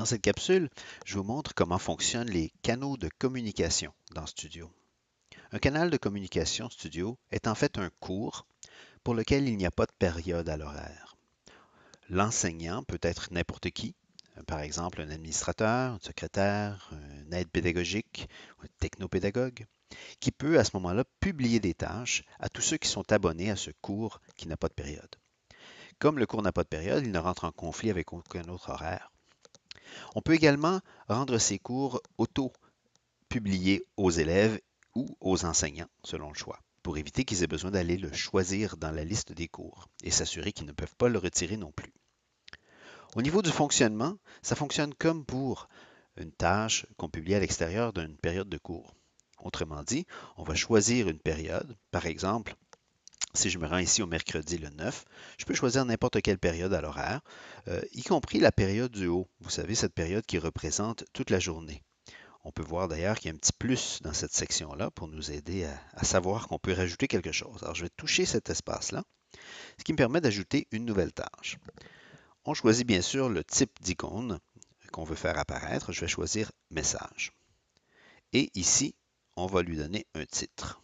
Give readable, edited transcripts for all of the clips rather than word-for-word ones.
Dans cette capsule, je vous montre comment fonctionnent les canaux de communication dans Studio. Un canal de communication Studio est en fait un cours pour lequel il n'y a pas de période à l'horaire. L'enseignant peut être n'importe qui, par exemple un administrateur, un secrétaire, un aide pédagogique, un technopédagogue, qui peut à ce moment-là publier des tâches à tous ceux qui sont abonnés à ce cours qui n'a pas de période. Comme le cours n'a pas de période, il ne rentre en conflit avec aucun autre horaire. On peut également rendre ces cours auto-publiés aux élèves ou aux enseignants, selon le choix, pour éviter qu'ils aient besoin d'aller le choisir dans la liste des cours et s'assurer qu'ils ne peuvent pas le retirer non plus. Au niveau du fonctionnement, ça fonctionne comme pour une tâche qu'on publie à l'extérieur d'une période de cours. Autrement dit, on va choisir une période. Par exemple, si je me rends ici au mercredi le 9, je peux choisir n'importe quelle période à l'horaire, y compris la période du haut. Vous savez, cette période qui représente toute la journée. On peut voir d'ailleurs qu'il y a un petit plus dans cette section-là pour nous aider à savoir qu'on peut rajouter quelque chose. Alors, je vais toucher cet espace-là, ce qui me permet d'ajouter une nouvelle tâche. On choisit bien sûr le type d'icône qu'on veut faire apparaître. Je vais choisir Message. Et ici, on va lui donner un titre.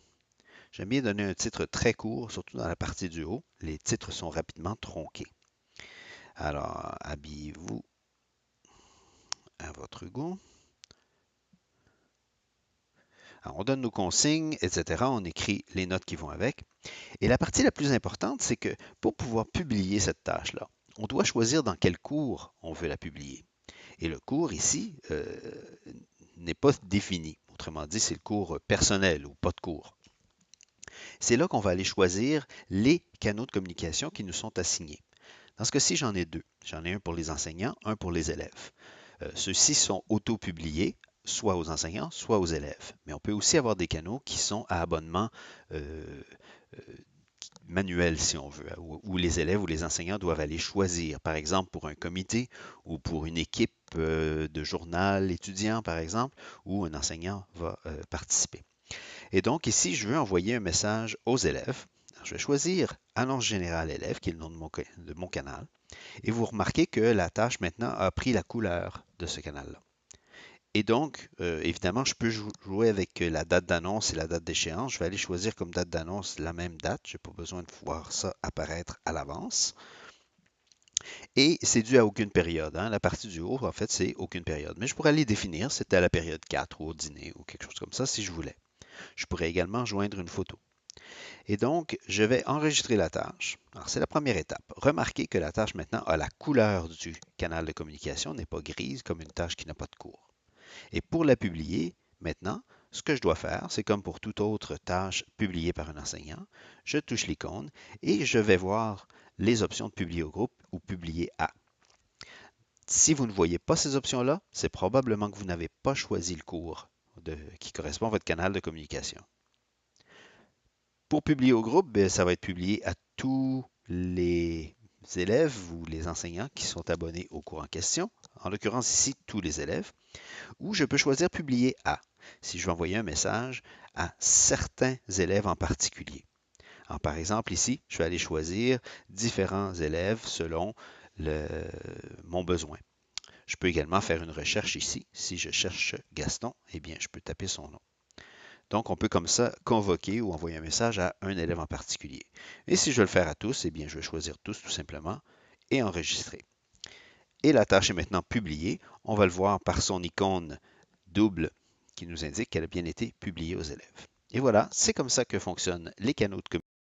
J'aime bien donner un titre très court, surtout dans la partie du haut. Les titres sont rapidement tronqués. Alors, habillez-vous à votre goût. Alors, on donne nos consignes, etc. On écrit les notes qui vont avec. Et la partie la plus importante, c'est que pour pouvoir publier cette tâche-là, on doit choisir dans quel cours on veut la publier. Et le cours ici n'est pas défini. Autrement dit, c'est le cours personnel ou pas de cours. C'est là qu'on va aller choisir les canaux de communication qui nous sont assignés. Dans ce cas-ci, j'en ai deux. J'en ai un pour les enseignants, un pour les élèves. Ceux-ci sont auto-publiés, soit aux enseignants, soit aux élèves. Mais on peut aussi avoir des canaux qui sont à abonnement manuel, si on veut, où les élèves ou les enseignants doivent aller choisir, par exemple pour un comité ou pour une équipe de journal étudiant, par exemple, où un enseignant va participer. Et donc ici, je veux envoyer un message aux élèves. Alors, je vais choisir Annonce générale élève, qui est le nom de mon canal. Et vous remarquez que la tâche maintenant a pris la couleur de ce canal-là. Et donc, évidemment, je peux jouer avec la date d'annonce et la date d'échéance. Je vais aller choisir comme date d'annonce la même date. Je n'ai pas besoin de voir ça apparaître à l'avance. Et c'est dû à aucune période. La partie du haut, en fait, c'est aucune période. Mais je pourrais les définir. C'était à la période 4 ou au dîner ou quelque chose comme ça si je voulais. Je pourrais également joindre une photo. Et donc, je vais enregistrer la tâche. Alors, c'est la première étape. Remarquez que la tâche maintenant a la couleur du canal de communication, n'est pas grise comme une tâche qui n'a pas de cours. Et pour la publier, maintenant, ce que je dois faire, c'est comme pour toute autre tâche publiée par un enseignant, je touche l'icône et je vais voir les options de publier au groupe ou publier à. Si vous ne voyez pas ces options-là, c'est probablement que vous n'avez pas choisi le cours qui correspond à votre canal de communication. Pour publier au groupe, bien, ça va être publié à tous les élèves ou les enseignants qui sont abonnés au cours en question, en l'occurrence ici tous les élèves, ou je peux choisir publier à, si je veux envoyer un message à certains élèves en particulier. Alors, par exemple ici, je vais aller choisir différents élèves selon mon besoin. Je peux également faire une recherche ici. Si je cherche Gaston, eh bien, je peux taper son nom. Donc, on peut comme ça convoquer ou envoyer un message à un élève en particulier. Et si je veux le faire à tous, eh bien, je vais choisir tous tout simplement et enregistrer. Et la tâche est maintenant publiée. On va le voir par son icône double qui nous indique qu'elle a bien été publiée aux élèves. Et voilà, c'est comme ça que fonctionnent les canaux de communication.